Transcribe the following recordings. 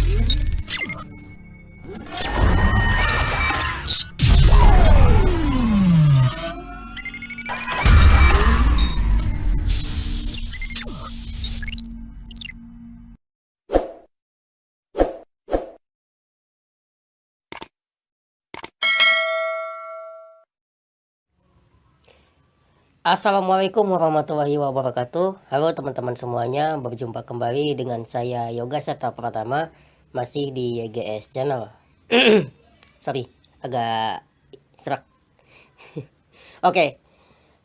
Assalamualaikum warahmatullahi wabarakatuh. Halo teman-teman semuanya, berjumpa kembali dengan saya Yoga Seta Pratama, masih di YGS Channel. Sorry, agak serak. Oke,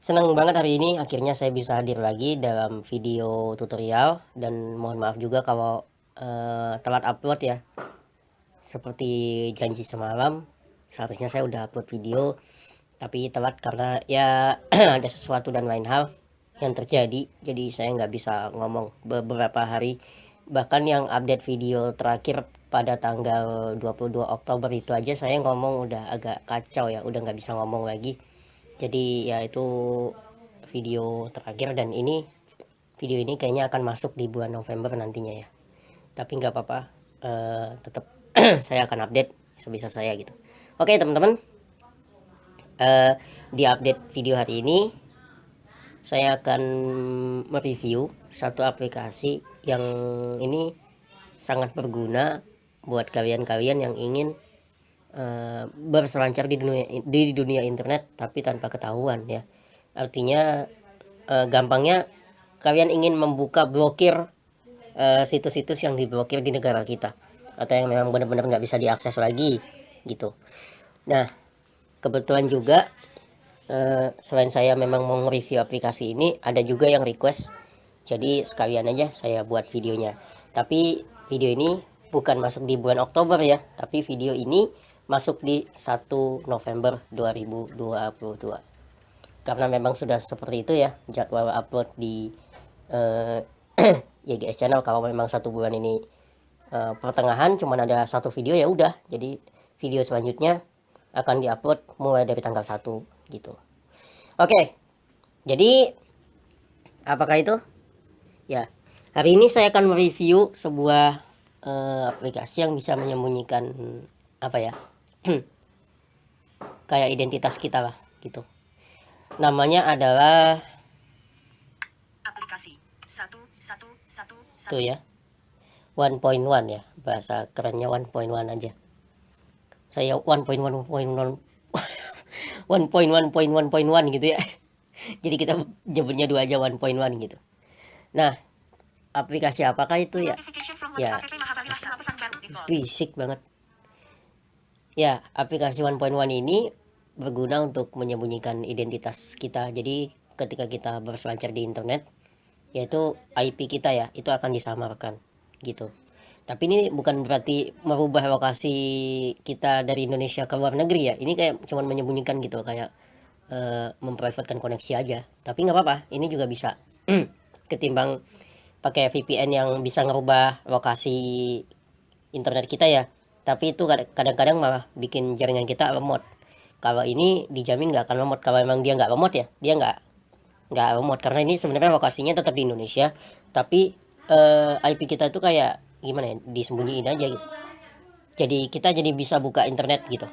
senang banget hari ini akhirnya saya bisa hadir lagi dalam video tutorial, dan mohon maaf juga kalau telat upload ya. Seperti janji semalam, seharusnya saya udah upload video, tapi telat karena ya ada sesuatu dan lain hal yang terjadi, jadi saya nggak bisa ngomong beberapa hari. Bahkan yang update video terakhir pada tanggal 22 Oktober itu aja saya ngomong udah agak kacau ya, udah nggak bisa ngomong lagi. Jadi ya itu video terakhir, dan video ini kayaknya akan masuk di bulan November nantinya ya. Tapi nggak apa-apa, tetap saya akan update sebisa saya gitu. Oke teman-teman, di update video hari ini saya akan mereview satu aplikasi yang ini sangat berguna buat kalian-kalian yang ingin berselancar di dunia internet tapi tanpa ketahuan ya. Artinya gampangnya kalian ingin membuka blokir situs-situs yang diblokir di negara kita, atau yang memang benar-benar nggak bisa diakses lagi gitu. Nah, kebetulan juga selain saya memang mau review aplikasi ini, ada juga yang request, jadi sekalian aja saya buat videonya. Tapi video ini bukan masuk di bulan Oktober ya, tapi video ini masuk di 1 November 2022. Karena memang sudah seperti itu ya jadwal upload di YGS Channel. Kalau memang 1 bulan ini pertengahan cuman ada 1 video, ya udah, jadi video selanjutnya akan diupload mulai dari tanggal 1 gitu. Oke, jadi apakah itu? Ya, hari ini saya akan mereview sebuah aplikasi yang bisa menyembunyikan apa ya, kayak identitas kita lah gitu. Namanya adalah aplikasi 111 tuh ya, 1.1 ya, bahasa kerennya 1.1 aja. Saya 1.1 1.1 gitu ya. Jadi kita nyebutnya 2 aja, 1.1 gitu. Nah, aplikasi apakah itu ya? Ya, berisik banget. Ya, aplikasi 1.1 ini berguna untuk menyembunyikan identitas kita. Jadi ketika kita berselancar di internet, yaitu IP kita ya, itu akan disamarkan gitu. Tapi ini bukan berarti merubah lokasi kita dari Indonesia ke luar negeri ya. Ini kayak cuman menyembunyikan gitu, kayak memprivatkan koneksi aja. Tapi nggak apa-apa, ini juga bisa ketimbang pakai VPN yang bisa ngerubah lokasi internet kita ya. Tapi itu kadang-kadang malah bikin jaringan kita lemot. Kalau ini dijamin nggak akan lemot. Kalau emang dia nggak lemot ya, dia nggak lemot, karena ini sebenarnya lokasinya tetap di Indonesia, tapi IP kita itu kayak gimana ya, disembunyiin aja gitu. Jadi kita jadi bisa buka internet gitu.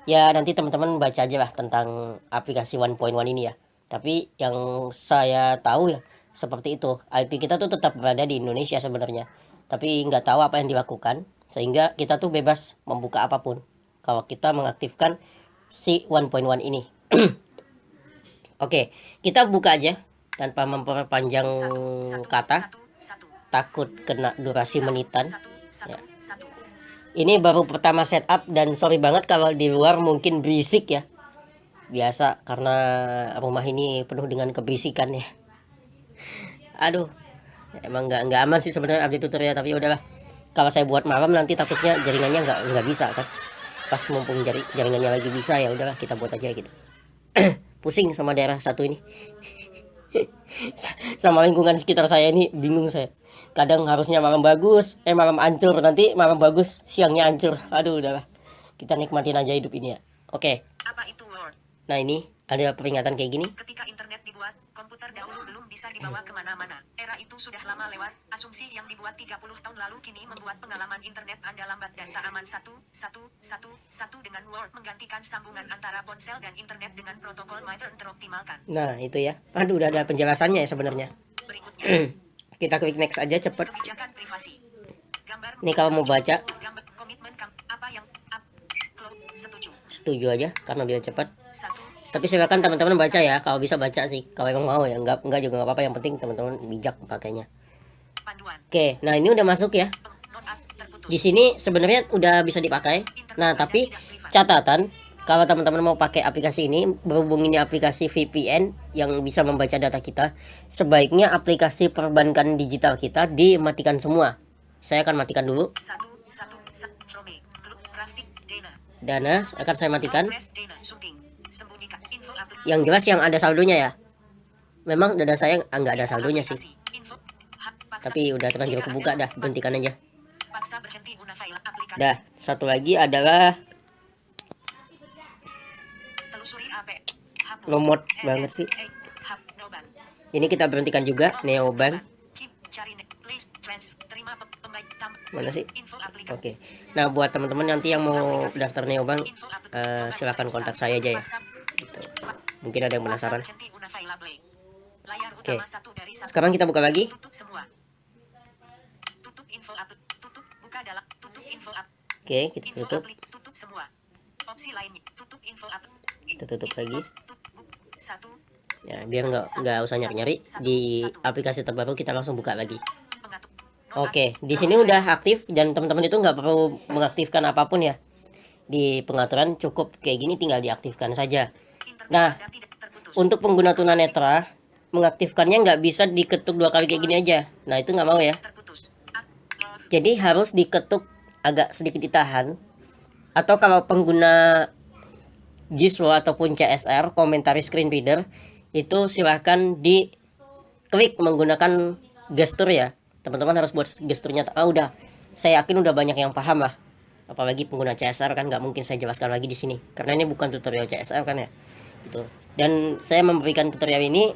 Ya nanti teman-teman baca aja lah tentang aplikasi 1.1 ini ya. Tapi yang saya tahu ya seperti itu. IP kita tuh tetap berada di Indonesia sebenarnya. Tapi nggak tahu apa yang dilakukan, sehingga kita tuh bebas membuka apapun kalau kita mengaktifkan si 1.1 ini. Oke, kita buka aja tanpa memperpanjang kata. Takut kena durasi menitan. Ya. Ini baru pertama setup, dan sorry banget kalau di luar mungkin berisik ya. Biasa karena rumah ini penuh dengan keberisikan ya. Aduh, emang nggak aman sih sebenarnya update tutorial, tapi udahlah. Kalau saya buat malam nanti takutnya jaringannya nggak bisa kan. Pas mumpung jaringannya lagi bisa, ya udahlah kita buat aja gitu. Pusing sama daerah satu ini. Sama lingkungan sekitar saya ini bingung saya. Kadang harusnya malam bagus, malam hancur, nanti malam bagus, siangnya hancur. Aduh udahlah. Kita nikmatin aja hidup ini ya. Oke. Apa itu Word? Nah ini ada peringatan kayak gini. Ketika internet dibuat, komputer terdahulu belum bisa dibawa kemana-mana. Era itu sudah lama lewat. Asumsi yang dibuat 30 tahun lalu kini membuat pengalaman internet Anda lambat dan tak aman. 1 dengan Word menggantikan sambungan antara ponsel dan internet dengan protokol Mitre teroptimalkan. Nah, itu ya. Aduh, udah ada penjelasannya ya sebenarnya. Berikutnya, Kita klik next aja cepet. kebijakan privasi. Gambar Nih kalau mau baca, gambar komitmen apa yang setuju. setuju aja karena biar cepat. 1. Tapi silakan teman-teman baca ya, kalau bisa baca sih. Kalau emang mau ya, enggak juga nggak apa-apa. Yang penting teman-teman bijak pakainya. Panduan. Oke, nah ini udah masuk ya. Di sini sebenarnya udah bisa dipakai. Nah, tapi catatan kalau teman-teman mau pakai aplikasi ini, berhubung ini aplikasi VPN yang bisa membaca data kita, sebaiknya aplikasi perbankan digital kita dimatikan semua. Saya akan matikan dulu. Dana akan saya matikan. Yang jelas yang ada saldonya ya. Memang dana saya nggak ada saldonya sih. Tapi udah terlanjur kebuka dah, berhentikan aja. Dah, satu lagi adalah lemot banget sih. Ini kita berhentikan juga, Neobank. Mana sih? Oke. Nah, buat teman-teman nanti yang mau daftar Neobank, silakan kontak saya aja ya. Gitu. Mungkin ada yang penasaran. Oke. Sekarang kita buka lagi. Oke, kita tutup. Kita tutup lagi. Ya, biar nggak usah nyari-nyari di aplikasi terbaru, kita langsung buka lagi. Oke, di sini udah aktif dan teman-teman itu nggak perlu mengaktifkan apapun ya. Di pengaturan cukup kayak gini, tinggal diaktifkan saja. Nah, untuk pengguna tunanetra mengaktifkannya nggak bisa diketuk 2 kali kayak gini aja. Nah, itu nggak mau ya. Jadi harus diketuk agak sedikit ditahan. Atau kalau pengguna Gizmo ataupun CSR, komentari screen reader, itu silahkan diklik menggunakan gestur ya. Teman-teman harus buat gesturnya. Udah, saya yakin udah banyak yang paham lah. Apalagi pengguna CSR kan nggak mungkin saya jelaskan lagi di sini. Karena ini bukan tutorial CSR kan ya. Gitu. Dan saya memberikan tutorial ini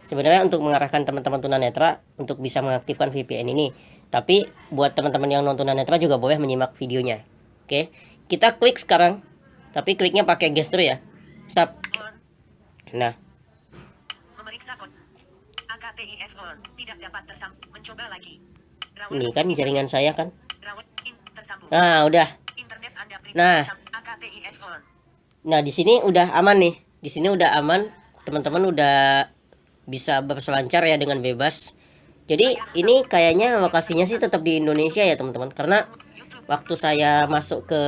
sebenarnya untuk mengarahkan teman-teman tunanetra untuk bisa mengaktifkan VPN ini. Tapi buat teman-teman yang non tunanetra juga boleh menyimak videonya. Oke, kita klik sekarang. Tapi kliknya pakai gestur ya. Stop. Nah. Ini kan jaringan saya kan. Nah, udah. Nah, di sini udah aman nih. Di sini udah aman. Teman-teman udah bisa berselancar ya dengan bebas. Jadi ini kayaknya lokasinya sih tetap di Indonesia ya teman-teman. Karena waktu saya masuk ke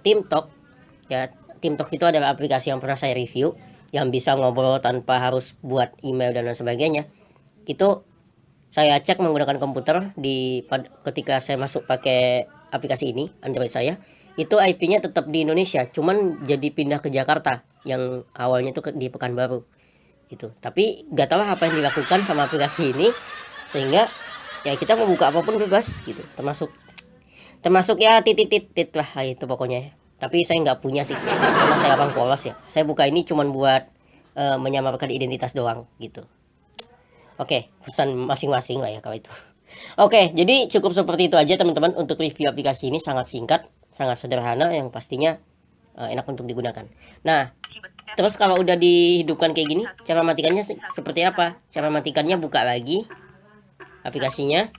TeamTalk ya, TeamTalk itu adalah aplikasi yang pernah saya review, yang bisa ngobrol tanpa harus buat email dan lain sebagainya. Itu saya cek menggunakan komputer ketika saya masuk pakai aplikasi ini Android saya, itu IP-nya tetap di Indonesia, cuman jadi pindah ke Jakarta yang awalnya tuh di Pekanbaru gitu. Tapi gak tahu apa yang dilakukan sama aplikasi ini sehingga ya kita mau buka apapun bebas gitu, termasuk ya titit lah itu pokoknya. Tapi saya nggak punya sih karena saya orang polos ya. Saya buka ini cuman buat menyamarkan identitas doang gitu. Oke, pesan masing-masing lah ya kalau itu. Oke, jadi cukup seperti itu aja teman-teman untuk review aplikasi ini. Sangat singkat, sangat sederhana, yang pastinya enak untuk digunakan. Nah, terus kalau udah dihidupkan kayak gini, cara matikannya seperti apa? Cara matikannya buka lagi aplikasinya.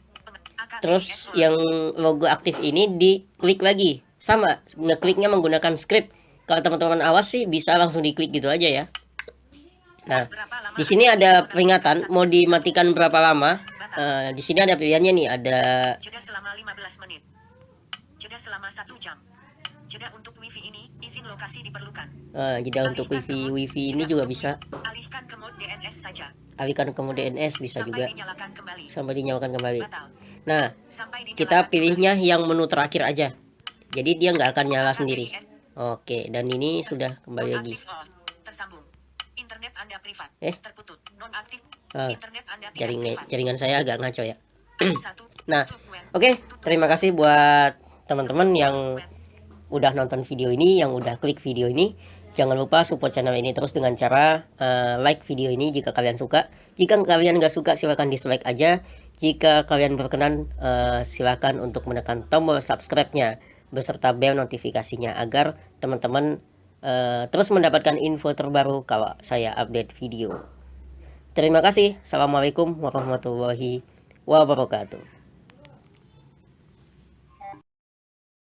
Terus yang logo aktif ini diklik lagi. Sama, ngekliknya menggunakan script. Kalau teman-teman awas sih bisa langsung diklik gitu aja ya. Nah, di sini ada peringatan mau dimatikan berapa lama. Di sini ada pilihannya nih, ada jeda selama 15 menit. Jeda selama 1 jam. Jeda untuk wifi ini, izin lokasi diperlukan. Jeda untuk wifi ini juga bisa. Alihkan ke mode DNS saja. Alihkan ke mode DNS bisa juga. Sampai dinyalakan kembali. Batal. Nah, kita pilihnya yang menu terakhir aja. Jadi dia nggak akan nyala sendiri. Oke, dan ini sudah kembali lagi. Tersambung. Internet Anda privat. Terputus. Nonaktif. Internet Anda jaringan saya agak ngaco ya. Nah, oke, terima kasih buat teman-teman yang udah nonton video ini, yang udah klik video ini. Jangan lupa support channel ini terus dengan cara like video ini jika kalian suka. Jika kalian nggak suka silahkan dislike aja. Jika kalian berkenan silakan untuk menekan tombol subscribe-nya beserta bel notifikasinya agar teman-teman terus mendapatkan info terbaru kalau saya update video. Terima kasih. Assalamualaikum warahmatullahi wabarakatuh.